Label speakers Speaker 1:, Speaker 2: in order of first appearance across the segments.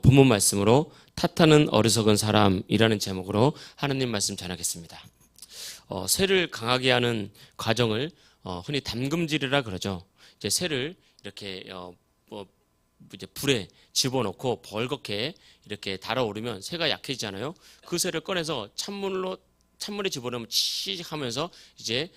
Speaker 1: 본문 말씀으로 탓하는 어리석은 사람이라는 제목으로 하느님 말씀 전하겠습니다. 쇠를 강하게 하는 과정을 흔히 담금질이라 그러죠. 이제 쇠를 이렇게 이제 불에 집어넣고 벌겋게 이렇게 달아오르면 쇠가 약해지잖아요. 그 쇠를 꺼내서 찬물에 집어넣으면 치 하면서 이제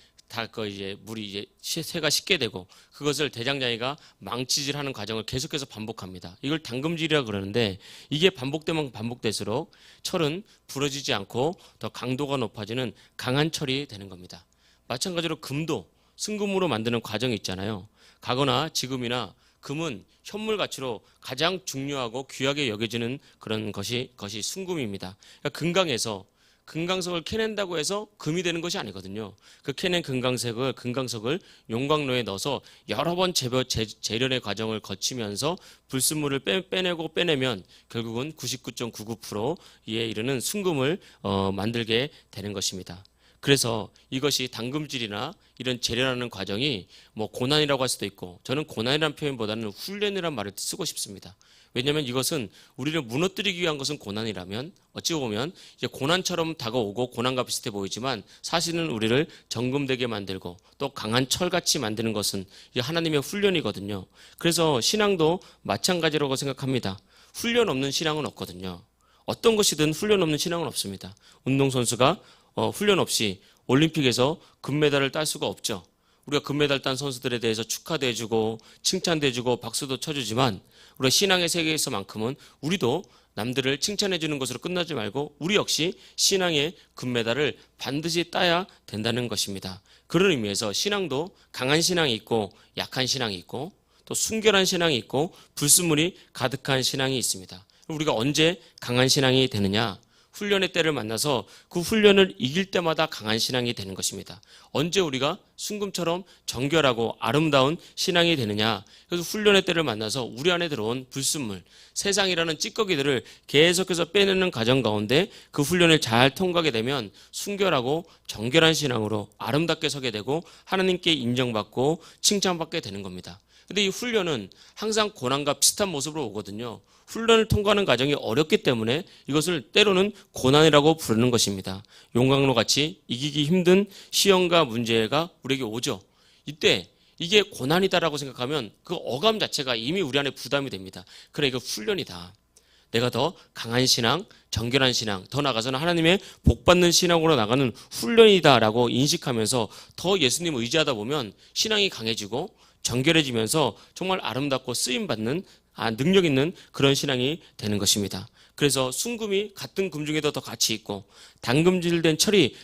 Speaker 1: 이제 물이 이제 쇠가 식게 되고 그것을 대장장이가 망치질하는 과정을 계속해서 반복합니다. 이걸 담금질이라 그러는데 이게 반복되면 반복될수록 철은 부러지지 않고 더 강도가 높아지는 강한 철이 되는 겁니다. 마찬가지로 금도 승금으로 만드는 과정이 있잖아요. 과거나 지금이나 금은 현물 가치로 가장 중요하고 귀하게 여겨지는 그런 것이 순금입니다. 그러니까 금강석을 캐낸다고 해서 금이 되는 것이 아니거든요. 그 캐낸 금강석을 용광로에 넣어서 여러 번 재련의 과정을 거치면서 불순물을 빼내면 결국은 99.99%에 이르는 순금을 만들게 되는 것입니다. 그래서 이것이 담금질이나 이런 재련하는 과정이 고난이라고 할 수도 있고, 저는 고난이라는 표현보다는 훈련이라는 말을 쓰고 싶습니다. 왜냐하면 이것은 우리를 무너뜨리기 위한 것은 고난이라면 어찌 보면 이제 고난처럼 다가오고 고난과 비슷해 보이지만 사실은 우리를 정금되게 만들고 또 강한 철같이 만드는 것은 하나님의 훈련이거든요. 그래서 신앙도 마찬가지라고 생각합니다. 훈련 없는 신앙은 없거든요. 어떤 것이든 훈련 없는 신앙은 없습니다. 운동선수가 훈련 없이 올림픽에서 금메달을 딸 수가 없죠. 우리가 금메달 딴 선수들에 대해서 축하도 해주고 칭찬도 해주고 박수도 쳐주지만 우리가 신앙의 세계에서만큼은 우리도 남들을 칭찬해주는 것으로 끝나지 말고 우리 역시 신앙의 금메달을 반드시 따야 된다는 것입니다. 그런 의미에서 신앙도 강한 신앙이 있고 약한 신앙이 있고 또 순결한 신앙이 있고 불순물이 가득한 신앙이 있습니다. 우리가 언제 강한 신앙이 되느냐? 훈련의 때를 만나서 그 훈련을 이길 때마다 강한 신앙이 되는 것입니다. 언제 우리가 순금처럼 정결하고 아름다운 신앙이 되느냐? 그래서 훈련의 때를 만나서 우리 안에 들어온 불순물, 세상이라는 찌꺼기들을 계속해서 빼내는 과정 가운데 그 훈련을 잘 통과하게 되면 순결하고 정결한 신앙으로 아름답게 서게 되고 하나님께 인정받고 칭찬받게 되는 겁니다. 근데 이 훈련은 항상 고난과 비슷한 모습으로 오거든요. 훈련을 통과하는 과정이 어렵기 때문에 이것을 때로는 고난이라고 부르는 것입니다. 용광로 같이 이기기 힘든 시험과 문제가 우리에게 오죠. 이때 이게 고난이다라고 생각하면 그 어감 자체가 이미 우리 안에 부담이 됩니다. 그래, 이거 훈련이다. 내가 더 강한 신앙, 정결한 신앙, 더 나아가서는 하나님의 복받는 신앙으로 나가는 훈련이다라고 인식하면서 더 예수님을 의지하다 보면 신앙이 강해지고 정결해지면서 정말 아름답고 쓰임받는 능력 있는 그런 신앙이 되는 것입니다. 그래서 순금이 같은 금 중에도 더 가치 있고 담금질된 철이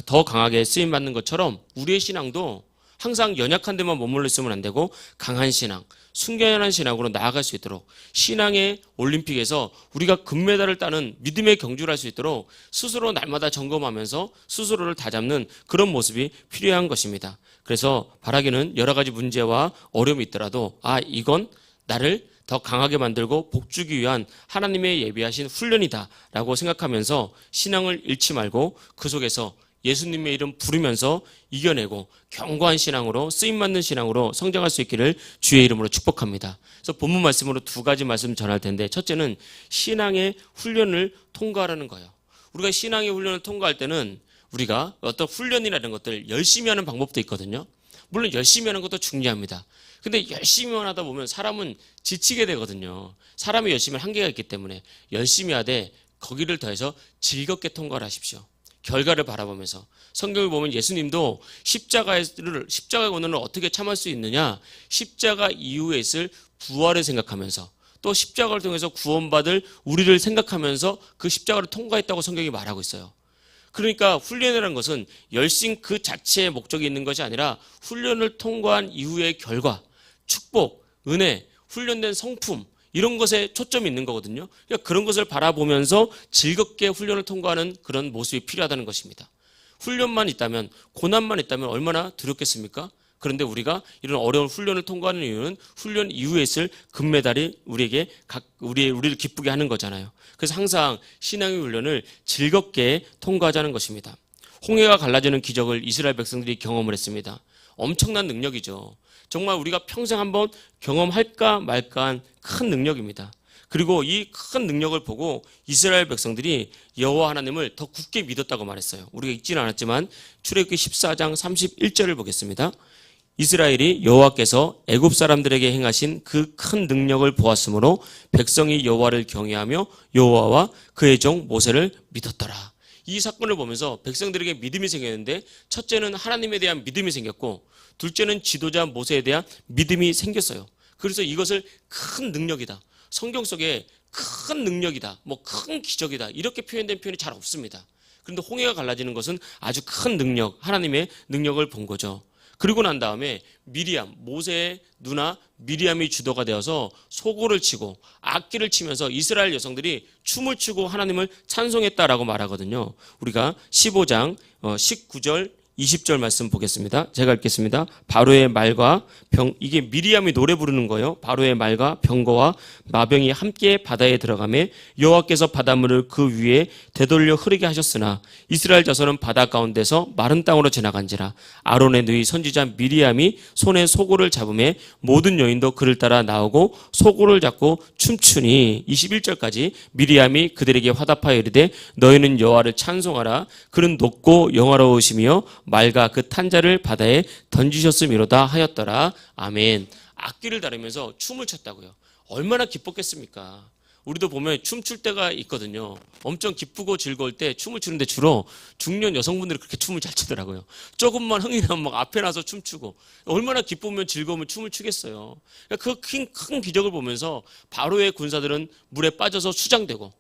Speaker 1: 더 강하게 쓰임받는 것처럼 우리의 신앙도 항상 연약한 데만 머물러 있으면 안 되고 강한 신앙, 순결한 신앙으로 나아갈 수 있도록 신앙의 올림픽에서 우리가 금메달을 따는 믿음의 경주를 할 수 있도록 스스로 날마다 점검하면서 스스로를 다잡는 그런 모습이 필요한 것입니다. 그래서 바라기는 여러 가지 문제와 어려움이 있더라도 이건 나를 더 강하게 만들고 복주기 위한 하나님의 예비하신 훈련이다라고 생각하면서 신앙을 잃지 말고 그 속에서 예수님의 이름 부르면서 이겨내고 견고한 신앙으로 쓰임받는 신앙으로 성장할 수 있기를 주의 이름으로 축복합니다. 그래서 본문 말씀으로 두 가지 말씀 전할 텐데, 첫째는 신앙의 훈련을 통과하라는 거예요. 우리가 신앙의 훈련을 통과할 때는 우리가 어떤 훈련이라는 것들 열심히 하는 방법도 있거든요. 물론 열심히 하는 것도 중요합니다. 근데 열심히만 하다 보면 사람은 지치게 되거든요. 사람이 열심히 할 한계가 있기 때문에 열심히 하되 거기를 더해서 즐겁게 통과를 하십시오. 결과를 바라보면서. 성경을 보면 예수님도 십자가의 고난을 어떻게 참을 수 있느냐? 십자가 이후에 있을 부활을 생각하면서 또 십자가를 통해서 구원받을 우리를 생각하면서 그 십자가를 통과했다고 성경이 말하고 있어요. 그러니까 훈련이라는 것은 열심 그 자체의 목적이 있는 것이 아니라 훈련을 통과한 이후의 결과, 축복, 은혜, 훈련된 성품, 이런 것에 초점이 있는 거거든요. 그러니까 그런 것을 바라보면서 즐겁게 훈련을 통과하는 그런 모습이 필요하다는 것입니다. 훈련만 있다면, 고난만 있다면 얼마나 두렵겠습니까? 그런데 우리가 이런 어려운 훈련을 통과하는 이유는 훈련 이후에 있을 금메달이 우리를 기쁘게 하는 거잖아요. 그래서 항상 신앙의 훈련을 즐겁게 통과하자는 것입니다. 홍해가 갈라지는 기적을 이스라엘 백성들이 경험을 했습니다. 엄청난 능력이죠. 정말 우리가 평생 한번 경험할까 말까한 큰 능력입니다. 그리고 이 큰 능력을 보고 이스라엘 백성들이 여호와 하나님을 더 굳게 믿었다고 말했어요. 우리가 읽지는 않았지만 출애굽기 14장 31절을 보겠습니다. 이스라엘이 여호와께서 애굽 사람들에게 행하신 그 큰 능력을 보았으므로 백성이 여호와를 경외하며 여호와와 그의 종 모세를 믿었더라. 이 사건을 보면서 백성들에게 믿음이 생겼는데, 첫째는 하나님에 대한 믿음이 생겼고, 둘째는 지도자 모세에 대한 믿음이 생겼어요. 그래서 이것을 큰 능력이다, 성경 속에 큰 능력이다, 큰 기적이다, 이렇게 표현된 표현이 잘 없습니다. 그런데 홍해가 갈라지는 것은 아주 큰 능력, 하나님의 능력을 본 거죠. 그리고 난 다음에 미리암, 모세의 누나 미리암이 주도가 되어서 소고를 치고 악기를 치면서 이스라엘 여성들이 춤을 추고 하나님을 찬송했다라고 말하거든요. 우리가 15장 19절 20절 말씀 보겠습니다. 제가 읽겠습니다. 바로의 말과 이게 미리암이 노래 부르는 거예요. 바로의 말과 병거와 마병이 함께 바다에 들어가매 여호와께서 바닷물을 그 위에 되돌려 흐르게 하셨으나 이스라엘 자손은 바다 가운데서 마른 땅으로 지나간지라. 아론의 누이 선지자 미리암이 손에 소고를 잡음에 모든 여인도 그를 따라 나오고 소고를 잡고 춤추니 21절까지 미리암이 그들에게 화답하여 이르되 너희는 여호와를 찬송하라. 그는 높고 영화로우시며 말과 그 탄자를 바다에 던지셨음이로다 하였더라. 아멘. 악기를 다루면서 춤을 췄다고요. 얼마나 기뻤겠습니까? 우리도 보면 춤출 때가 있거든요. 엄청 기쁘고 즐거울 때 춤을 추는데 주로 중년 여성분들이 그렇게 춤을 잘 추더라고요. 조금만 흥이 나면 막 앞에 나서 춤추고, 얼마나 기쁘면 즐거우면 춤을 추겠어요. 그 큰 기적을 보면서 바로의 군사들은 물에 빠져서 수장되고,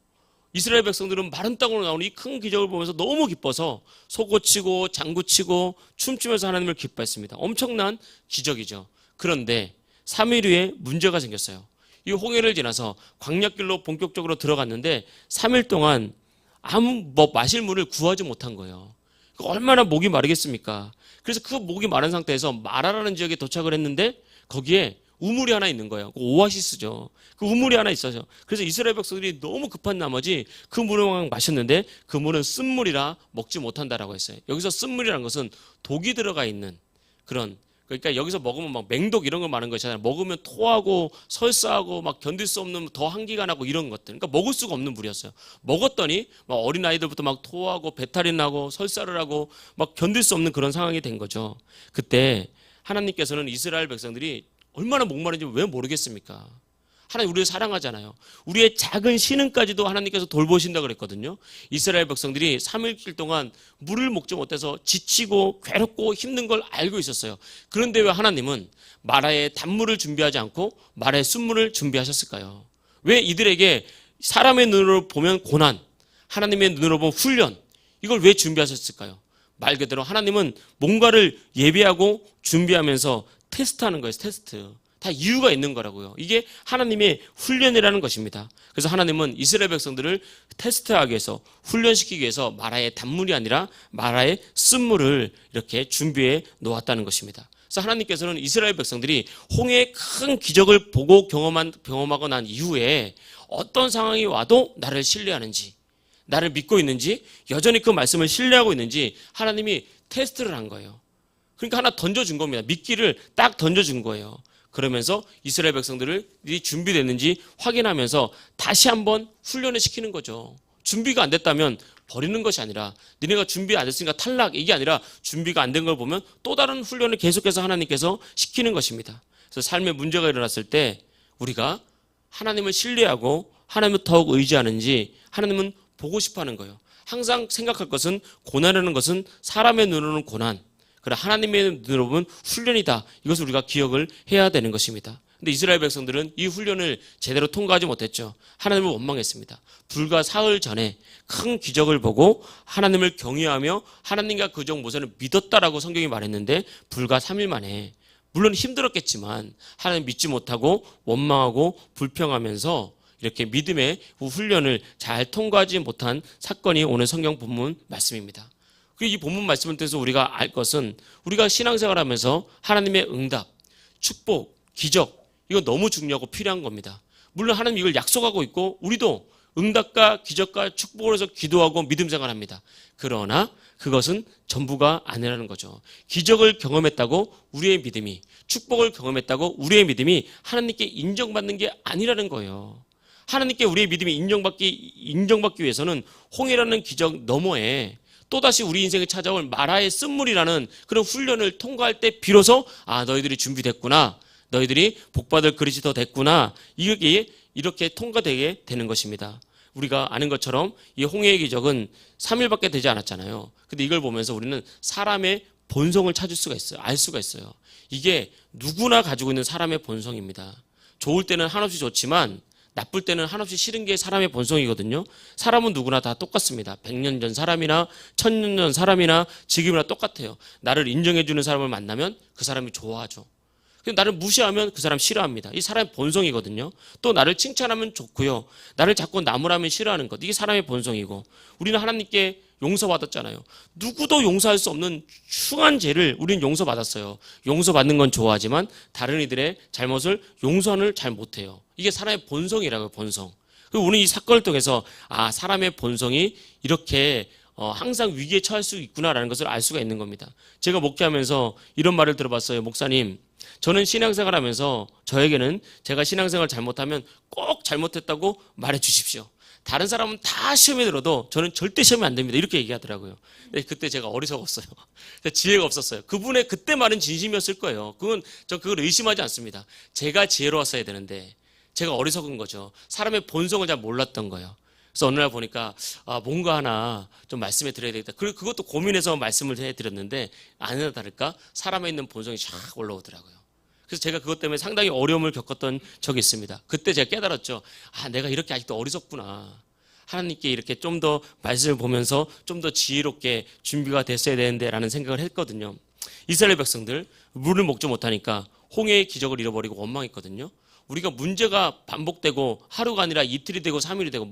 Speaker 1: 이스라엘 백성들은 마른 땅으로 나오는 이 큰 기적을 보면서 너무 기뻐서 소고치고 장구치고 춤추면서 하나님을 기뻐했습니다. 엄청난 기적이죠. 그런데 3일 후에 문제가 생겼어요. 이 홍해를 지나서 광야길로 본격적으로 들어갔는데 3일 동안 아무 마실 물을 구하지 못한 거예요. 얼마나 목이 마르겠습니까? 그래서 그 목이 마른 상태에서 마라라는 지역에 도착을 했는데 거기에 우물이 하나 있는 거예요. 그 오아시스죠. 그 우물이 하나 있어요. 그래서 이스라엘 백성들이 너무 급한 나머지 그 물을 막 마셨는데 그 물은 쓴물이라 먹지 못한다라고 했어요. 여기서 쓴물이라는 것은 독이 들어가 있는 그런, 그러니까 여기서 먹으면 막 맹독 이런 거 많은 것이잖아요. 먹으면 토하고 설사하고 막 견딜 수 없는 더 한기가 나고 이런 것들. 그러니까 먹을 수가 없는 물이었어요. 먹었더니 막 어린 아이들부터 막 토하고 배탈이 나고 설사를 하고 막 견딜 수 없는 그런 상황이 된 거죠. 그때 하나님께서는 이스라엘 백성들이 얼마나 목마른지 왜 모르겠습니까? 하나님 우리를 사랑하잖아요. 우리의 작은 신음까지도 하나님께서 돌보신다 그랬거든요. 이스라엘 백성들이 3일길 동안 물을 먹지 못해서 지치고 괴롭고 힘든 걸 알고 있었어요. 그런데 왜 하나님은 마라의 단물을 준비하지 않고 마라의 순물을 준비하셨을까요? 왜 이들에게 사람의 눈으로 보면 고난, 하나님의 눈으로 보면 훈련, 이걸 왜 준비하셨을까요? 말 그대로 하나님은 뭔가를 예비하고 준비하면서 테스트하는 거예요. 테스트. 다 이유가 있는 거라고요. 이게 하나님의 훈련이라는 것입니다. 그래서 하나님은 이스라엘 백성들을 테스트하기 위해서, 훈련시키기 위해서 마라의 단물이 아니라 마라의 쓴물을 이렇게 준비해 놓았다는 것입니다. 그래서 하나님께서는 이스라엘 백성들이 홍해의 큰 기적을 보고 경험하고 난 이후에 어떤 상황이 와도 나를 신뢰하는지, 나를 믿고 있는지, 여전히 그 말씀을 신뢰하고 있는지 하나님이 테스트를 한 거예요. 그러니까 하나 던져준 겁니다. 미끼를 딱 던져준 거예요. 그러면서 이스라엘 백성들이 준비됐는지 확인하면서 다시 한번 훈련을 시키는 거죠. 준비가 안 됐다면 버리는 것이 아니라, 니네가 준비 안 됐으니까 탈락, 이게 아니라 준비가 안 된 걸 보면 또 다른 훈련을 계속해서 하나님께서 시키는 것입니다. 그래서 삶에 문제가 일어났을 때 우리가 하나님을 신뢰하고 하나님을 더욱 의지하는지 하나님은 보고 싶어 하는 거예요. 항상 생각할 것은, 고난이라는 것은 사람의 눈으로는 고난, 그러나 하나님의 눈으로 보면 훈련이다. 이것을 우리가 기억을 해야 되는 것입니다. 근데 이스라엘 백성들은 이 훈련을 제대로 통과하지 못했죠. 하나님을 원망했습니다. 불과 사흘 전에 큰 기적을 보고 하나님을 경외하며 하나님과 그 종 모세를 믿었다라고 성경이 말했는데 불과 3일 만에, 물론 힘들었겠지만 하나님 믿지 못하고 원망하고 불평하면서 이렇게 믿음의 훈련을 잘 통과하지 못한 사건이 오늘 성경 본문 말씀입니다. 이 본문 말씀을 통해서 우리가 알 것은, 우리가 신앙생활하면서 하나님의 응답, 축복, 기적, 이거 너무 중요하고 필요한 겁니다. 물론 하나님 이걸 약속하고 있고 우리도 응답과 기적과 축복을 해서 기도하고 믿음 생활합니다. 그러나 그것은 전부가 아니라는 거죠. 기적을 경험했다고 우리의 믿음이, 축복을 경험했다고 우리의 믿음이 하나님께 인정받는 게 아니라는 거예요. 하나님께 우리의 믿음이 인정받기 위해서는 홍해라는 기적 너머에 또다시 우리 인생에 찾아올 마라의 쓴물이라는 그런 훈련을 통과할 때 비로소 너희들이 준비됐구나. 너희들이 복받을 그릇이 더 됐구나. 이렇게 통과되게 되는 것입니다. 우리가 아는 것처럼 이 홍해의 기적은 3일밖에 되지 않았잖아요. 근데 이걸 보면서 우리는 사람의 본성을 찾을 수가 있어요. 알 수가 있어요. 이게 누구나 가지고 있는 사람의 본성입니다. 좋을 때는 한없이 좋지만 나쁠 때는 한없이 싫은 게 사람의 본성이거든요. 사람은 누구나 다 똑같습니다. 100년 전 사람이나 1000년 전 사람이나 지금이나 똑같아요. 나를 인정해주는 사람을 만나면 그 사람이 좋아하죠. 나를 무시하면 그 사람 싫어합니다. 이 사람의 본성이거든요. 또 나를 칭찬하면 좋고요. 나를 자꾸 나무라면 싫어하는 것. 이게 사람의 본성이고, 우리는 하나님께 용서받았잖아요. 누구도 용서할 수 없는 흉한 죄를 우리는 용서받았어요. 용서받는 건 좋아하지만 다른 이들의 잘못을 용서를 잘 못해요. 이게 사람의 본성이라고요. 본성. 그리고 우리는 이 사건을 통해서 사람의 본성이 이렇게 항상 위기에 처할 수 있구나라는 것을 알 수가 있는 겁니다. 제가 목회하면서 이런 말을 들어봤어요. 목사님, 저는 신앙생활 하면서 저에게는 제가 신앙생활 잘못하면 꼭 잘못했다고 말해 주십시오. 다른 사람은 다 시험에 들어도 저는 절대 시험에 안 됩니다. 이렇게 얘기하더라고요. 근데 그때 제가 어리석었어요. 지혜가 없었어요. 그분의 그때 말은 진심이었을 거예요. 저 그걸 의심하지 않습니다. 제가 지혜로웠어야 되는데 제가 어리석은 거죠. 사람의 본성을 잘 몰랐던 거예요. 그래서 어느 날 보니까 뭔가 하나 좀 말씀해 드려야 되겠다. 그리고 그것도 고민해서 말씀을 해드렸는데 아니나 다를까 사람에 있는 본성이 쫙 올라오더라고요. 그래서 제가 그것 때문에 상당히 어려움을 겪었던 적이 있습니다. 그때 제가 깨달았죠. 내가 이렇게 아직도 어리석구나. 하나님께 이렇게 좀 더 말씀을 보면서 좀 더 지혜롭게 준비가 됐어야 되는데 라는 생각을 했거든요. 이스라엘 백성들 물을 먹지 못하니까 홍해의 기적을 잃어버리고 원망했거든요. 우리가 문제가 반복되고 하루가 아니라 이틀이 되고 3일이 되고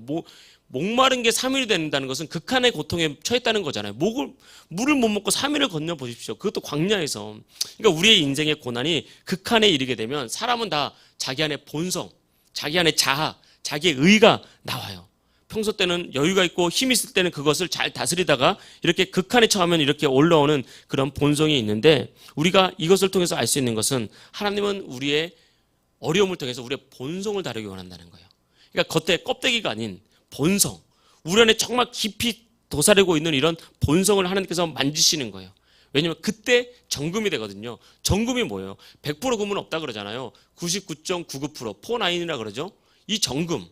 Speaker 1: 목마른 게 3일이 된다는 것은 극한의 고통에 처했다는 거잖아요. 물을 못 먹고 3일을 건너 보십시오. 그것도 광야에서. 그러니까 우리의 인생의 고난이 극한에 이르게 되면 사람은 다 자기 안의 본성, 자기 안의 자아, 자기의 의가 나와요. 평소 때는 여유가 있고 힘이 있을 때는 그것을 잘 다스리다가 이렇게 극한에 처하면 이렇게 올라오는 그런 본성이 있는데, 우리가 이것을 통해서 알 수 있는 것은 하나님은 우리의 어려움을 통해서 우리의 본성을 다루기 원한다는 거예요. 그러니까 겉에 껍데기가 아닌 본성, 우리 안에 정말 깊이 도사리고 있는 이런 본성을 하나님께서 만지시는 거예요. 왜냐하면 그때 정금이 되거든요. 정금이 뭐예요? 100% 금은 없다 그러잖아요. 99.99%, 49이라 그러죠. 이 정금,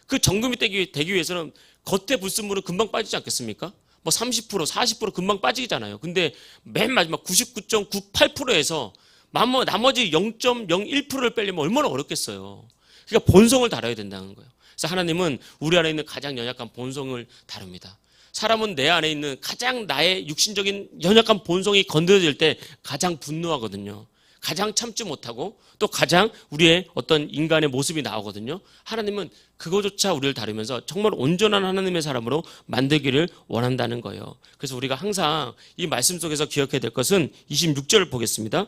Speaker 1: 그 정금이 되기 위해서는 겉에 불순물은 금방 빠지지 않겠습니까? 30%, 40% 금방 빠지잖아요. 근데 맨 마지막 99.98%에서 나머지 0.01%를 빼려면 얼마나 어렵겠어요. 그러니까 본성을 다뤄야 된다는 거예요. 그래서 하나님은 우리 안에 있는 가장 연약한 본성을 다룹니다. 사람은 내 안에 있는 가장 나의 육신적인 연약한 본성이 건드려질 때 가장 분노하거든요. 가장 참지 못하고 또 가장 우리의 어떤 인간의 모습이 나오거든요. 하나님은 그거조차 우리를 다루면서 정말 온전한 하나님의 사람으로 만들기를 원한다는 거예요. 그래서 우리가 항상 이 말씀 속에서 기억해야 될 것은 26절을 보겠습니다.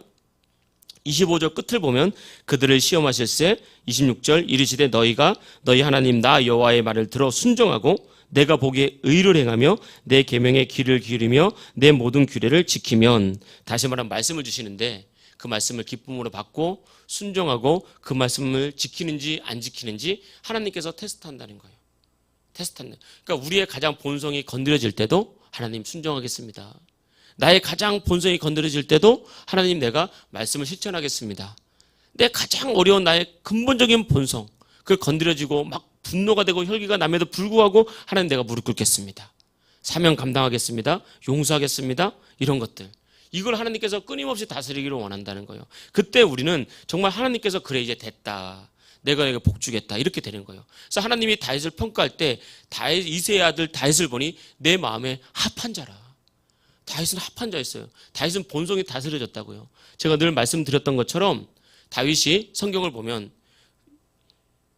Speaker 1: 25절 끝을 보면 그들을 시험하실세 26절 이르시되 너희가 너희 하나님 나 여호와의 말을 들어 순종하고 내가 보기에 의를 행하며 내 계명의 귀를 기울이며 내 모든 규례를 지키면, 다시 말하면 말씀을 주시는데 그 말씀을 기쁨으로 받고 순종하고 그 말씀을 지키는지 안 지키는지 하나님께서 테스트한다는 거예요. 테스트한다. 그러니까 우리의 가장 본성이 건드려질 때도 하나님 순종하겠습니다. 나의 가장 본성이 건드려질 때도 하나님 내가 말씀을 실천하겠습니다. 내 가장 어려운 나의 근본적인 본성, 그걸 건드려지고 막 분노가 되고 혈기가 남에도 불구하고 하나님 내가 무릎 꿇겠습니다. 사명 감당하겠습니다. 용서하겠습니다. 이런 것들. 이걸 하나님께서 끊임없이 다스리기를 원한다는 거예요. 그때 우리는 정말 하나님께서 그래 이제 됐다. 내가 내게 복 주겠다. 이렇게 되는 거예요. 그래서 하나님이 다윗을 평가할 때 이새의 아들 다윗을 보니 내 마음에 합한 자라. 다윗은 합한 자였어요. 다윗은 본성이 다스려졌다고요. 제가 늘 말씀드렸던 것처럼 다윗이 성경을 보면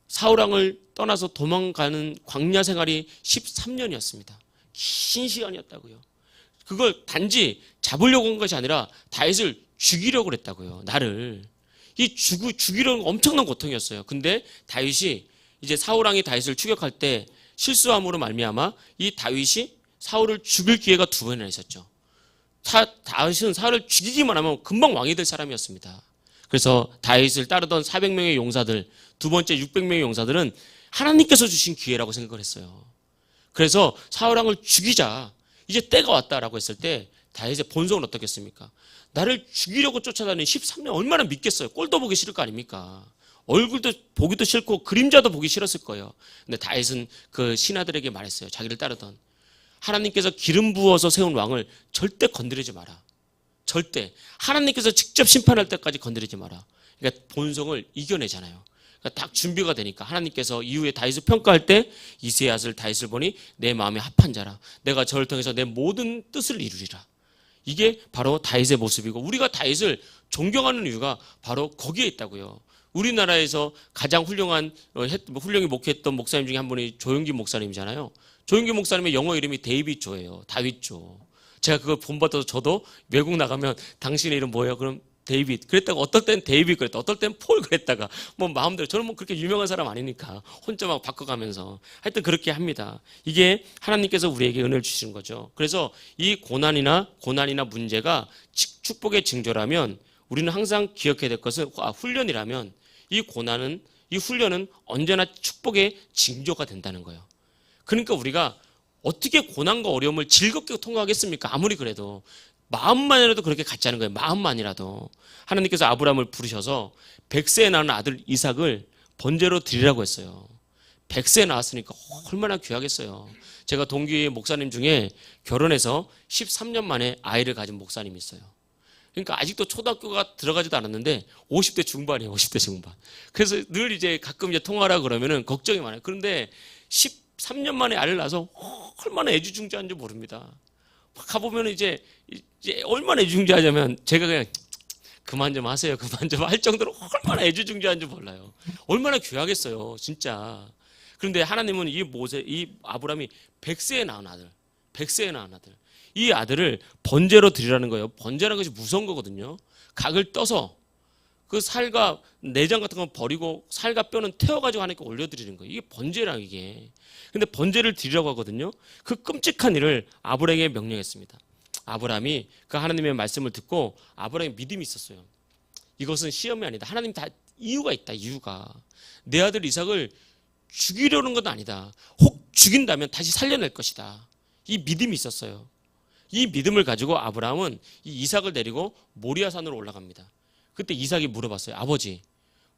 Speaker 1: 사울왕을 떠나서 도망가는 광야 생활이 13년이었습니다. 긴 시간이었다고요. 그걸 단지 잡으려고 한 것이 아니라 다윗을 죽이려고 그랬다고요. 나를. 죽이려는 엄청난 고통이었어요. 근데 다윗이 이제 사울왕이 다윗을 추격할 때 실수함으로 말미암아 이 다윗이 사울을 죽일 기회가 2번이나 있었죠. 다윗은 사울을 죽이기만 하면 금방 왕이 될 사람이었습니다. 그래서 다윗을 따르던 400명의 용사들, 두 번째 600명의 용사들은 하나님께서 주신 기회라고 생각을 했어요. 그래서 사울왕을 죽이자, 이제 때가 왔다라고 했을 때 다윗의 본성은 어떻겠습니까? 나를 죽이려고 쫓아다니는 13년 얼마나 믿겠어요. 꼴도 보기 싫을 거 아닙니까? 얼굴도 보기도 싫고 그림자도 보기 싫었을 거예요. 근데 다윗은 그 신하들에게 말했어요. 자기를 따르던 하나님께서 기름 부어서 세운 왕을 절대 건드리지 마라. 절대. 하나님께서 직접 심판할 때까지 건드리지 마라. 그러니까 본성을 이겨내잖아요. 그러니까 딱 준비가 되니까 하나님께서 이후에 다윗을 평가할 때 이새의 아들 다윗을 보니 내 마음에 합한 자라. 내가 저를 통해서 내 모든 뜻을 이루리라. 이게 바로 다윗의 모습이고, 우리가 다윗을 존경하는 이유가 바로 거기에 있다고요. 우리나라에서 가장 훌륭히 목회했던 목사님 중에 한 분이 조용기 목사님이잖아요. 조용기 목사님의 영어 이름이 데이빗 조예요. 다윗 조. 제가 그걸 본받아서 저도 외국 나가면 당신의 이름 뭐예요? 그럼 데이빗 그랬다가, 어떨 땐 데이빗 그랬다, 어떨 땐 폴 그랬다가, 뭐 마음대로. 저는 뭐 그렇게 유명한 사람 아니니까 혼자 막 바꿔가면서 하여튼 그렇게 합니다. 이게 하나님께서 우리에게 은혜를 주시는 거죠. 그래서 이 고난이나 문제가 축복의 징조라면 우리는 항상 기억해야 될 것은, 훈련이라면 이 훈련은 언제나 축복의 징조가 된다는 거예요. 그러니까 우리가 어떻게 고난과 어려움을 즐겁게 통과하겠습니까? 아무리 그래도 마음만이라도 그렇게 갖자는 거예요. 마음만이라도. 하나님께서 아브라함을 부르셔서 100세에 낳은 아들 이삭을 번제로 드리라고 했어요. 100세에 낳았으니까 얼마나 귀하겠어요. 제가 동기 목사님 중에 결혼해서 13년 만에 아이를 가진 목사님이 있어요. 그러니까 아직도 초등학교가 들어가지도 않았는데 50대 중반이에요. 50대 중반. 그래서 늘 이제 가끔 이제 통화하라 그러면은 걱정이 많아요. 그런데 13년 만에 아이를 낳아서 얼마나 애주중지한지 모릅니다. 가보면 이제 얼마나 애주중지하냐면 제가 그냥 그만 좀 하세요. 그만 좀 할 정도로 얼마나 애주중지한지 몰라요. 얼마나 귀하겠어요. 진짜. 그런데 하나님은 이 아브라함이 100세에 낳은 아들, 100세에 낳은 아들, 이 아들을 번제로 드리라는 거예요. 번제라는 것이 무서운 거거든요. 각을 떠서 그 살과 내장 같은 건 버리고 살과 뼈는 태워가지고 하나님께 올려드리는 거예요. 이게 번제라, 이게. 근데 번제를 드리라고 하거든요. 그 끔찍한 일을 아브라함에게 명령했습니다. 아브라함이 그 하나님의 말씀을 듣고, 아브라함이 믿음이 있었어요. 이것은 시험이 아니다. 하나님 다 이유가 있다. 이유가. 내 아들 이삭을 죽이려는 건 아니다. 혹 죽인다면 다시 살려낼 것이다. 이 믿음이 있었어요. 이 믿음을 가지고 아브라함은 이 이삭을 데리고 모리아산으로 올라갑니다. 그때 이삭이 물어봤어요. 아버지,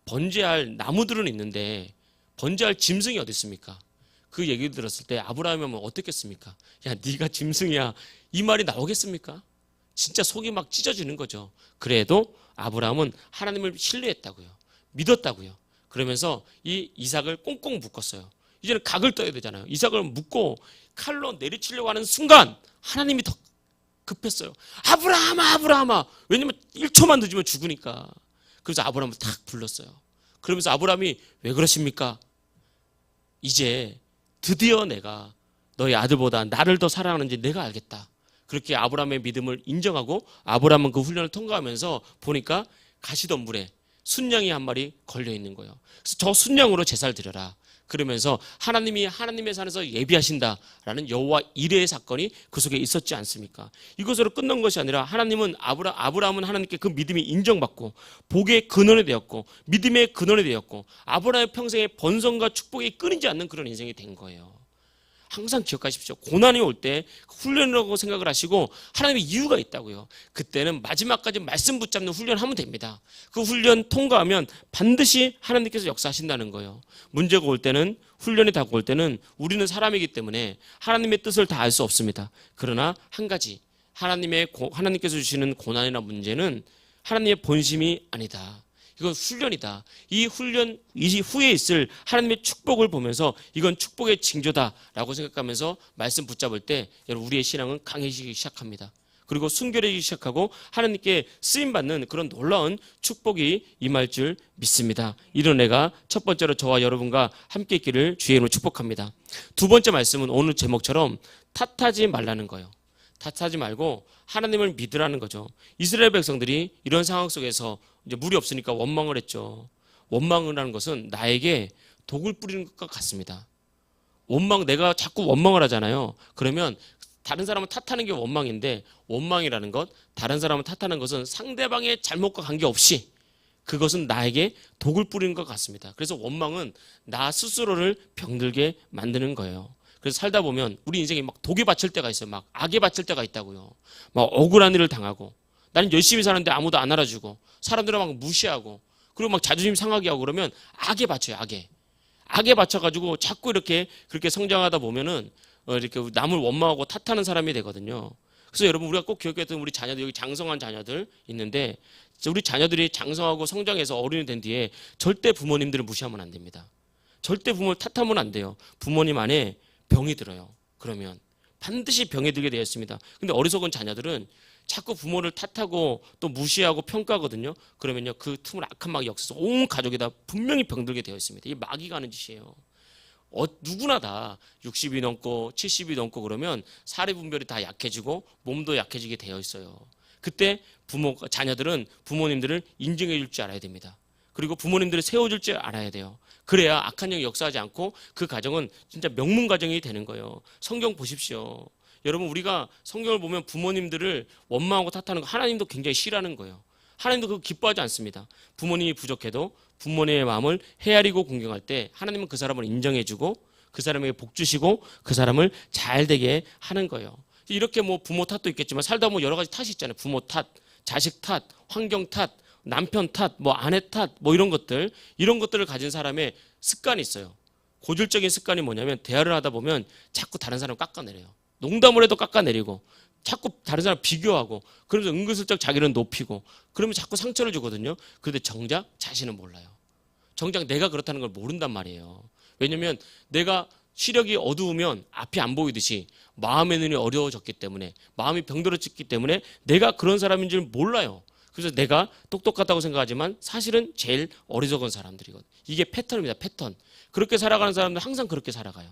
Speaker 1: 번제할 나무들은 있는데 번제할 짐승이 어디 있습니까? 그 얘기를 들었을 때 아브라함이 하면 어떻겠습니까? 야, 네가 짐승이야. 이 말이 나오겠습니까? 진짜 속이 막 찢어지는 거죠. 그래도 아브라함은 하나님을 신뢰했다고요. 믿었다고요. 그러면서 이 이삭을 꽁꽁 묶었어요. 이제는 각을 떠야 되잖아요. 이삭을 묶고 칼로 내리치려고 하는 순간 하나님이 더 급했어요. 아브라함아, 아브라함아. 왜냐면 1초만 늦으면 죽으니까. 그래서 아브라함을 탁 불렀어요. 그러면서 아브라함이 왜 그러십니까? 이제 드디어 내가 너의 아들보다 나를 더 사랑하는지 내가 알겠다. 그렇게 아브라함의 믿음을 인정하고 아브라함은 그 훈련을 통과하면서 보니까 가시덤불에 순양이 한 마리 걸려 있는 거예요. 그래서 저 순양으로 제사를 드려라. 그러면서 하나님이 하나님의 산에서 예비하신다라는 여호와 이레의 사건이 그 속에 있었지 않습니까? 이것으로 끝난 것이 아니라 하나님은 아브라함은 하나님께 그 믿음이 인정받고 복의 근원이 되었고 믿음의 근원이 되었고 아브라함의 평생의 번성과 축복이 끊이지 않는 그런 인생이 된 거예요. 항상 기억하십시오. 고난이 올 때 훈련이라고 생각을 하시고 하나님의 이유가 있다고요. 그때는 마지막까지 말씀 붙잡는 훈련하면 됩니다. 그 훈련 통과하면 반드시 하나님께서 역사하신다는 거예요. 문제가 올 때는, 훈련이 다가올 때는 우리는 사람이기 때문에 하나님의 뜻을 다 알 수 없습니다. 그러나 한 가지, 하나님께서 주시는 고난이나 문제는 하나님의 본심이 아니다. 이건 훈련이다. 이 훈련 후에 있을 하나님의 축복을 보면서 이건 축복의 징조다라고 생각하면서 말씀 붙잡을 때 여러분 우리의 신앙은 강해지기 시작합니다. 그리고 순결해지기 시작하고 하나님께 쓰임받는 그런 놀라운 축복이 임할 줄 믿습니다. 이런 애가 첫 번째로 저와 여러분과 함께 있기를 주의 이름으로 축복합니다. 두 번째 말씀은 오늘 제목처럼 탓하지 말라는 거예요. 탓하지 말고 하나님을 믿으라는 거죠. 이스라엘 백성들이 이런 상황 속에서 이제 물이 없으니까 원망을 했죠. 원망을 하는 것은 나에게 독을 뿌리는 것과 같습니다. 내가 자꾸 원망을 하잖아요. 그러면 다른 사람을 탓하는 게 원망인데, 원망이라는 것, 다른 사람을 탓하는 것은 상대방의 잘못과 관계없이 그것은 나에게 독을 뿌리는 것 같습니다. 그래서 원망은 나 스스로를 병들게 만드는 거예요. 그래서 살다 보면 우리 인생에 막 독에 바칠 때가 있어요. 막 악에 바칠 때가 있다고요. 막 억울한 일을 당하고, 나는 열심히 사는데 아무도 안 알아주고, 사람들은 막 무시하고, 그리고 막 자존심 상하게 하고, 그러면 악에 바쳐요. 악에 바쳐가지고 자꾸 이렇게 그렇게 성장하다 보면은 이렇게 남을 원망하고 탓하는 사람이 되거든요. 그래서 여러분, 우리가 꼭 기억해야 되는, 우리 자녀들, 여기 장성한 자녀들 있는데, 우리 자녀들이 장성하고 성장해서 어른이 된 뒤에 절대 부모님들을 무시하면 안 됩니다. 절대 부모를 탓하면 안 돼요. 부모님 안에 병이 들어요. 그러면 반드시 병이 들게 되어 있습니다. 근데 어리석은 자녀들은 자꾸 부모를 탓하고 또 무시하고 평가하거든요. 그러면요, 그 틈을 악한 마귀 역사에서 온 가족에다 분명히 병들게 되어 있습니다. 이 마귀가 하는 짓이에요. 누구나 다 60이 넘고 70이 넘고 그러면 사리 분별이 다 약해지고 몸도 약해지게 되어 있어요. 그때 자녀들은 부모님들을 인정해 줄 줄 알아야 됩니다. 그리고 부모님들을 세워줄 줄 알아야 돼요. 그래야 악한 영이 역사하지 않고 그 가정은 진짜 명문 가정이 되는 거예요. 성경 보십시오. 여러분, 우리가 성경을 보면 부모님들을 원망하고 탓하는 거 하나님도 굉장히 싫어하는 거예요. 하나님도 그거 기뻐하지 않습니다. 부모님이 부족해도 부모님의 마음을 헤아리고 공경할 때 하나님은 그 사람을 인정해주고 그 사람에게 복 주시고 그 사람을 잘 되게 하는 거예요. 이렇게 뭐 부모 탓도 있겠지만 살다 보면 여러 가지 탓이 있잖아요. 부모 탓, 자식 탓, 환경 탓, 남편 탓, 뭐 아내 탓, 뭐 이런 것들을 가진 사람의 습관이 있어요. 고질적인 습관이 뭐냐면 대화를 하다 보면 자꾸 다른 사람을 깎아내려요. 농담을 해도 깎아내리고 자꾸 다른 사람 비교하고 그러면서 은근슬쩍 자기를 높이고 그러면 자꾸 상처를 주거든요. 그런데 정작 자신은 몰라요. 정작 내가 그렇다는 걸 모른단 말이에요. 왜냐하면 내가 시력이 어두우면 앞이 안 보이듯이 마음의 눈이 어려워졌기 때문에, 마음이 병들어졌기 때문에 내가 그런 사람인 줄 몰라요. 그래서 내가 똑똑하다고 생각하지만 사실은 제일 어리석은 사람들이거든요. 이게 패턴입니다. 패턴. 그렇게 살아가는 사람들은 항상 그렇게 살아가요.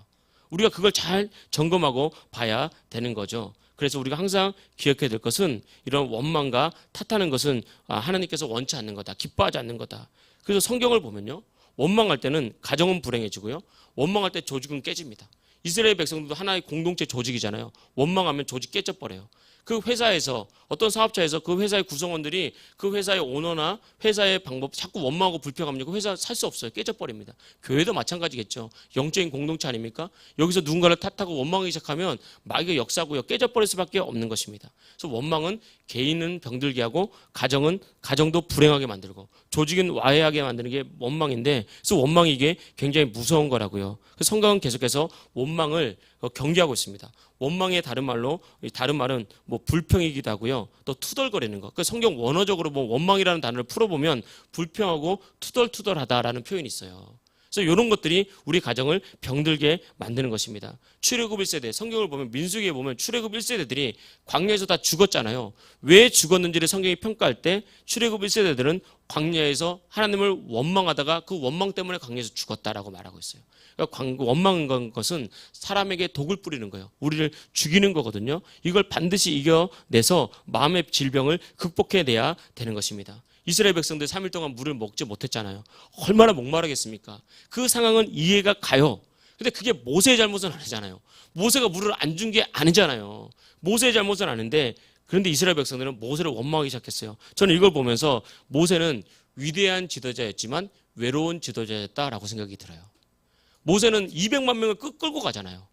Speaker 1: 우리가 그걸 잘 점검하고 봐야 되는 거죠. 그래서 우리가 항상 기억해야 될 것은 이런 원망과 탓하는 것은 하나님께서 원치 않는 거다. 기뻐하지 않는 거다. 그래서 성경을 보면요, 원망할 때는 가정은 불행해지고요, 원망할 때 조직은 깨집니다. 이스라엘 백성들도 하나의 공동체 조직이잖아요. 원망하면 조직 깨져버려요. 그 회사에서, 어떤 사업자에서 그 회사의 구성원들이 그 회사의 오너나 회사의 방법 자꾸 원망하고 불평하면 그 회사 살 수 없어요. 깨져버립니다. 교회도 마찬가지겠죠. 영적인 공동체 아닙니까? 여기서 누군가를 탓하고 원망하기 시작하면 마귀가 역사하고요, 깨져버릴 수밖에 없는 것입니다. 그래서 원망은 개인은 병들게 하고 가정도 불행하게 만들고 조직은 와해하게 만드는 게 원망인데, 그래서 원망이 이게 굉장히 무서운 거라고요. 그래서 성경은 계속해서 원망을 경계하고 있습니다. 원망의 다른 말은 뭐 불평이기도 하고요, 또 투덜거리는 거. 그 성경 원어적으로 뭐 원망이라는 단어를 풀어보면 불평하고 투덜투덜하다라는 표현이 있어요. 그래서 이런 것들이 우리 가정을 병들게 만드는 것입니다. 출애굽 1세대, 성경을 보면 민수기에 보면 출애굽 1세대들이 광야에서 다 죽었잖아요. 왜 죽었는지를 성경이 평가할 때 출애굽 1세대들은 광야에서 하나님을 원망하다가 그 원망 때문에 광야에서 죽었다라고 말하고 있어요. 그러니까 원망한 것은 사람에게 독을 뿌리는 거예요. 우리를 죽이는 거거든요. 이걸 반드시 이겨내서 마음의 질병을 극복해내야 되는 것입니다. 이스라엘 백성들 3일 동안 물을 먹지 못했잖아요. 얼마나 목마르겠습니까? 그 상황은 이해가 가요. 근데 그게 모세의 잘못은 아니잖아요. 모세가 물을 안 준 게 아니잖아요. 모세의 잘못은 아닌데, 그런데 이스라엘 백성들은 모세를 원망하기 시작했어요. 저는 이걸 보면서 모세는 위대한 지도자였지만 외로운 지도자였다라고 생각이 들어요. 모세는 200만 명을 끌고 가잖아요.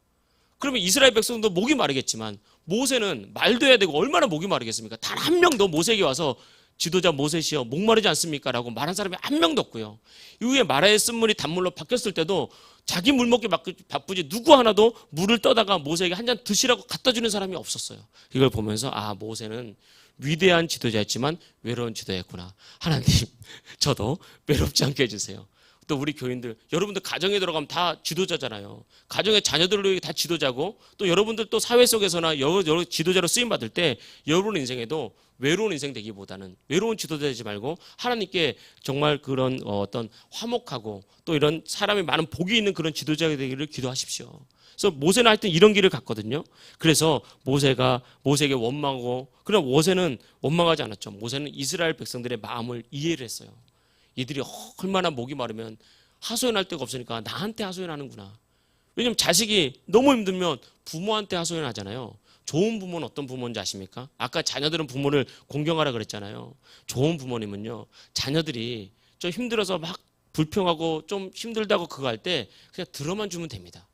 Speaker 1: 그러면 이스라엘 백성도 목이 마르겠지만 모세는 말도 해야 되고 얼마나 목이 마르겠습니까? 단 한 명도 모세에게 와서 지도자 모세시여 목마르지 않습니까? 라고 말한 사람이 한 명도 없고요. 이후에 마라의 쓴물이 단물로 바뀌었을 때도 자기 물 먹기 바쁘지 누구 하나도 물을 떠다가 모세에게 한 잔 드시라고 갖다 주는 사람이 없었어요. 이걸 보면서 모세는 위대한 지도자였지만 외로운 지도자였구나. 하나님, 저도 외롭지 않게 해주세요. 또 우리 교인들, 여러분들 가정에 들어가면 다 지도자잖아요. 가정의 자녀들을 다 지도자고, 또 여러분들 또 사회 속에서나 여러 지도자로 쓰임 받을 때 여러분 인생에도 외로운 인생 되기보다는 외로운 지도자 되지 말고 하나님께 정말 그런 어떤 화목하고 또 이런 사람이 많은 복이 있는 그런 지도자가 되기를 기도하십시오. 그래서 모세는 하여튼 이런 길을 갔거든요. 그래서 모세에게 원망하고, 그러나 모세는 원망하지 않았죠. 모세는 이스라엘 백성들의 마음을 이해를 했어요. 이들이 얼마나 목이 마르면 하소연할 데가 없으니까 나한테 하소연하는구나. 왜냐면 자식이 너무 힘들면 부모한테 하소연하잖아요. 좋은 부모는 어떤 부모인지 아십니까? 아까 자녀들은 부모를 공경하라 그랬잖아요. 좋은 부모님은요, 자녀들이 좀 힘들어서 막 불평하고 좀 힘들다고 그거 할 때 그냥 들어만 주면 됩니다.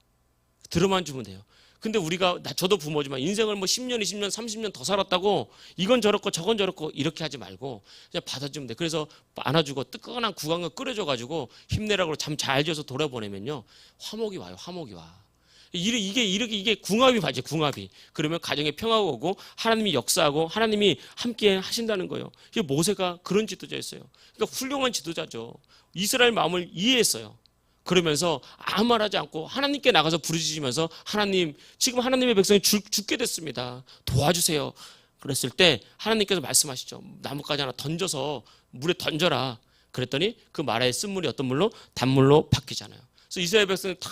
Speaker 1: 들어만 주면 돼요. 근데 우리가, 저도 부모지만 인생을 뭐 10년, 20년, 30년 더 살았다고 이건 저렇고 저건 저렇고 이렇게 하지 말고 그냥 받아주면 돼. 그래서 안아주고 뜨끈한 국왕을 끓여줘가지고 힘내라고 잠 잘 자서 돌아보내면요, 화목이 와요. 화목이 와. 이게 궁합이 맞지, 궁합이. 그러면 가정에 평화가 오고 하나님이 역사하고 하나님이 함께 하신다는 거예요. 이게 모세가 그런 지도자였어요. 그러니까 훌륭한 지도자죠. 이스라엘 마음을 이해했어요. 그러면서 아무 말 하지 않고 하나님께 나가서 부르짖으면서 하나님, 지금 하나님의 백성이 죽게 됐습니다. 도와주세요. 그랬을 때 하나님께서 말씀하시죠. 나뭇가지 하나 던져서 물에 던져라. 그랬더니 그 마라의 쓴물이 어떤 물로? 단물로 바뀌잖아요. 그래서 이스라엘 백성이 다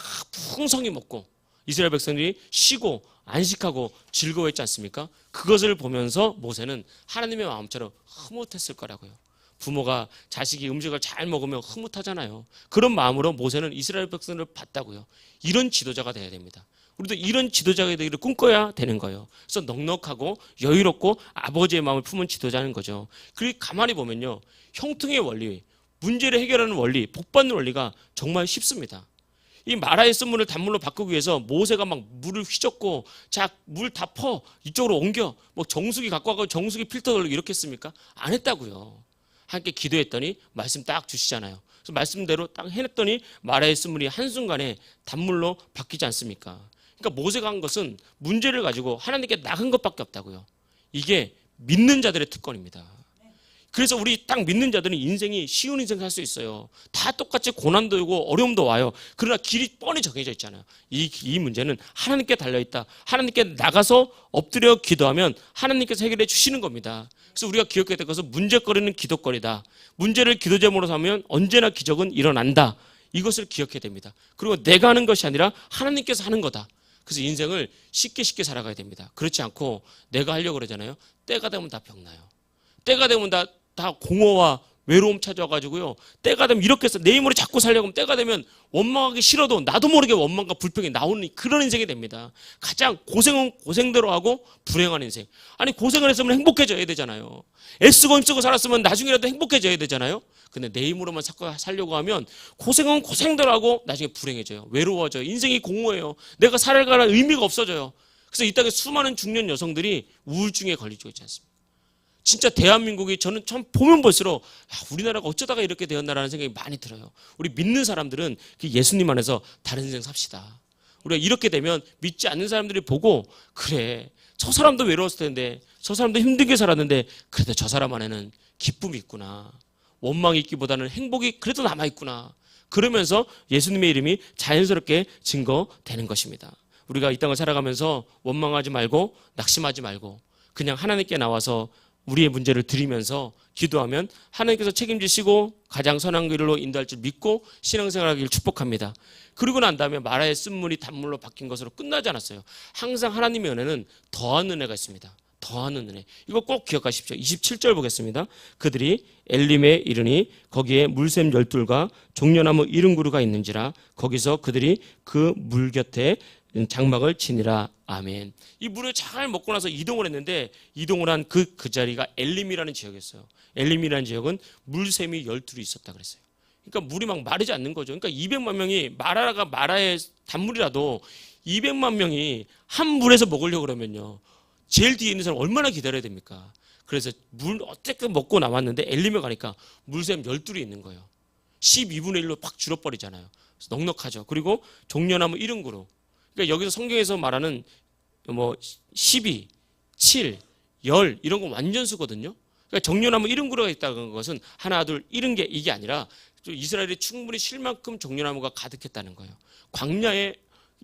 Speaker 1: 풍성히 먹고 이스라엘 백성들이 쉬고 안식하고 즐거워했지 않습니까? 그것을 보면서 모세는 하나님의 마음처럼 흐뭇했을 거라고요. 부모가 자식이 음식을 잘 먹으면 흐뭇하잖아요. 그런 마음으로 모세는 이스라엘 백성을 봤다고요. 이런 지도자가 돼야 됩니다. 우리도 이런 지도자가 되기를 꿈꿔야 되는 거예요. 그래서 넉넉하고 여유롭고 아버지의 마음을 품은 지도자는 거죠. 그리고 가만히 보면요, 형통의 원리, 문제를 해결하는 원리, 복받는 원리가 정말 쉽습니다. 이 마라의 쓴물을 단물로 바꾸기 위해서 모세가 막 물을 휘젓고, 자, 물 다 퍼, 이쪽으로 옮겨, 뭐 정수기 갖고 와서 정수기 필터 돌리고 이렇게 했습니까? 안 했다고요. 함께 기도했더니 말씀 딱 주시잖아요. 그래서 말씀대로 딱 해냈더니 마라의 쓴물이 한순간에 단물로 바뀌지 않습니까? 그러니까 모세가 한 것은 문제를 가지고 하나님께 나간 것밖에 없다고요. 이게 믿는 자들의 특권입니다. 그래서 우리 딱 믿는 자들은 인생이 쉬운 인생 살 수 있어요. 다 똑같이 고난도 오고 어려움도 와요. 그러나 길이 뻔히 정해져 있잖아요. 이 문제는 하나님께 달려있다. 하나님께 나가서 엎드려 기도하면 하나님께서 해결해 주시는 겁니다. 그래서 우리가 기억해야 될 것은 문제거리는 기도거리다. 문제를 기도 제목으로 삼으면 언제나 기적은 일어난다. 이것을 기억해야 됩니다. 그리고 내가 하는 것이 아니라 하나님께서 하는 거다. 그래서 인생을 쉽게 살아가야 됩니다. 그렇지 않고 내가 하려고 그러잖아요. 때가 되면 다 병나요. 때가 되면 다 공허와 외로움 찾아와가지고요. 때가 되면 이렇게 해서 내 힘으로 자꾸 살려고 하면 때가 되면 원망하기 싫어도 나도 모르게 원망과 불평이 나오는 그런 인생이 됩니다. 가장 고생은 고생대로 하고 불행한 인생. 아니, 고생을 했으면 행복해져야 되잖아요. 애쓰고 힘쓰고 살았으면 나중에라도 행복해져야 되잖아요. 근데 내 힘으로만 자꾸 살려고 하면 고생은 고생대로 하고 나중에 불행해져요. 외로워져요. 인생이 공허해요. 내가 살아가는 의미가 없어져요. 그래서 이 땅에 수많은 중년 여성들이 우울증에 걸리고 있지 않습니까? 진짜 대한민국이 저는 참 보면 볼수록 우리나라가 어쩌다가 이렇게 되었나라는 생각이 많이 들어요. 우리 믿는 사람들은 예수님 안에서 다른 인생 삽시다. 우리가 이렇게 되면 믿지 않는 사람들이 보고, 그래, 저 사람도 외로웠을 텐데, 저 사람도 힘들게 살았는데 그래도 저 사람 안에는 기쁨이 있구나, 원망이 있기보다는 행복이 그래도 남아있구나, 그러면서 예수님의 이름이 자연스럽게 증거되는 것입니다. 우리가 이 땅을 살아가면서 원망하지 말고 낙심하지 말고 그냥 하나님께 나와서 우리의 문제를 드리면서 기도하면 하나님께서 책임지시고 가장 선한 길로 인도할 줄 믿고 신앙생활하기를 축복합니다. 그리고 난 다음에 마라의 쓴물이 단물로 바뀐 것으로 끝나지 않았어요. 항상 하나님의 은혜는 더한 은혜가 있습니다. 더한 은혜. 이거 꼭 기억하십시오. 27절 보겠습니다. 그들이 엘림에 이르니 거기에 물샘 12과 종려나무 70그루가 있는지라 거기서 그들이 그 물 곁에 장막을 치니라. 아멘. 이 물을 잘 먹고 나서 이동을 했는데 이동을 한 그 자리가 엘림이라는 지역이었어요. 엘림이라는 지역은 물샘이 12이 있었다 그랬어요. 그러니까 물이 막 마르지 않는 거죠. 그러니까 200만 명이 마라의 단물이라도 200만 명이 한 물에서 먹으려고 그러면요, 제일 뒤에 있는 사람 얼마나 기다려야 됩니까? 그래서 물 어쨌든 먹고 남았는데 엘림에 가니까 물샘 12이 있는 거예요. 12분의 1로 팍 줄어버리잖아요. 그래서 넉넉하죠. 그리고 종려나무 70그루. 그러니까 여기서 성경에서 말하는 12, 7, 10 이런 건 완전수거든요. 그러니까 종려나무 70그루가 있다는 것은 하나, 둘, 70개 이게 아니라 이스라엘이 충분히 쉴 만큼 종려나무가 가득했다는 거예요. 광야에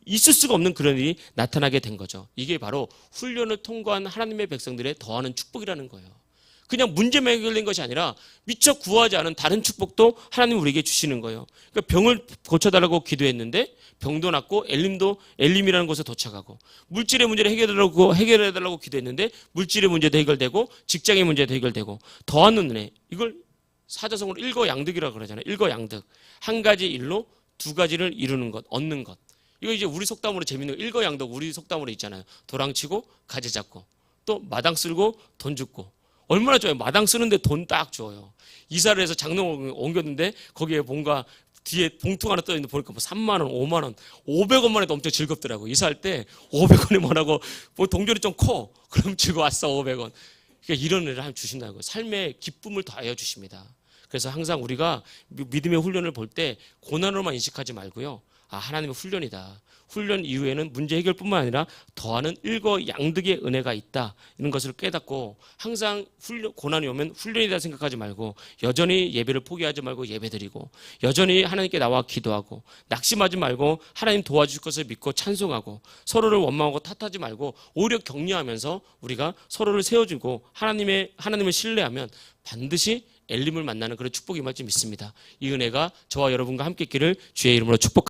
Speaker 1: 있을 수가 없는 그런 일이 나타나게 된 거죠. 이게 바로 훈련을 통과한 하나님의 백성들의 더하는 축복이라는 거예요. 그냥 문제만 해결된 것이 아니라 미처 구하지 않은 다른 축복도 하나님 우리에게 주시는 거예요. 그러니까 병을 고쳐달라고 기도했는데 병도 낫고 엘림이라는 곳에 도착하고, 물질의 문제를 해결해달라고 기도했는데 물질의 문제도 해결되고 직장의 문제도 해결되고, 더하는 은혜, 이걸 사자성어로 일거양득이라고 그러잖아요. 일거양득. 한 가지 일로 두 가지를 이루는 것, 얻는 것. 이거 이제 우리 속담으로 재밌는 거, 일거양득 우리 속담으로 있잖아요. 도랑치고 가지 잡고 또 마당 쓸고 돈 줍고. 얼마나 좋아요. 마당 쓰는데 돈 딱 줘요. 이사를 해서 장롱을 옮겼는데 거기에 뭔가 뒤에 봉투 하나 떠있는데 보니까 뭐 3만 원, 5만 원, 500원만 해도 엄청 즐겁더라고요. 이사할 때 500원이면 하고 뭐 동전이 좀 커. 그럼 지고 왔어 500원. 그러니까 이런 일을 하면 주신다는 거예요. 삶의 기쁨을 더하여 주십니다. 그래서 항상 우리가 믿음의 훈련을 볼 때 고난으로만 인식하지 말고요. 아, 하나님의 훈련이다. 훈련 이후에는 문제 해결뿐만 아니라 더하는 일거양득의 은혜가 있다. 이런 것을 깨닫고 항상 고난이 오면 훈련이다 생각하지 말고 여전히 예배를 포기하지 말고 예배드리고 여전히 하나님께 나와 기도하고 낙심하지 말고 하나님 도와주실 것을 믿고 찬송하고 서로를 원망하고 탓하지 말고 오히려 격려하면서 우리가 서로를 세워주고 하나님을 신뢰하면 반드시 엘림을 만나는 그런 축복이 임할 줄 믿습니다. 이 은혜가 저와 여러분과 함께 있기를 주의 이름으로 축복합니다.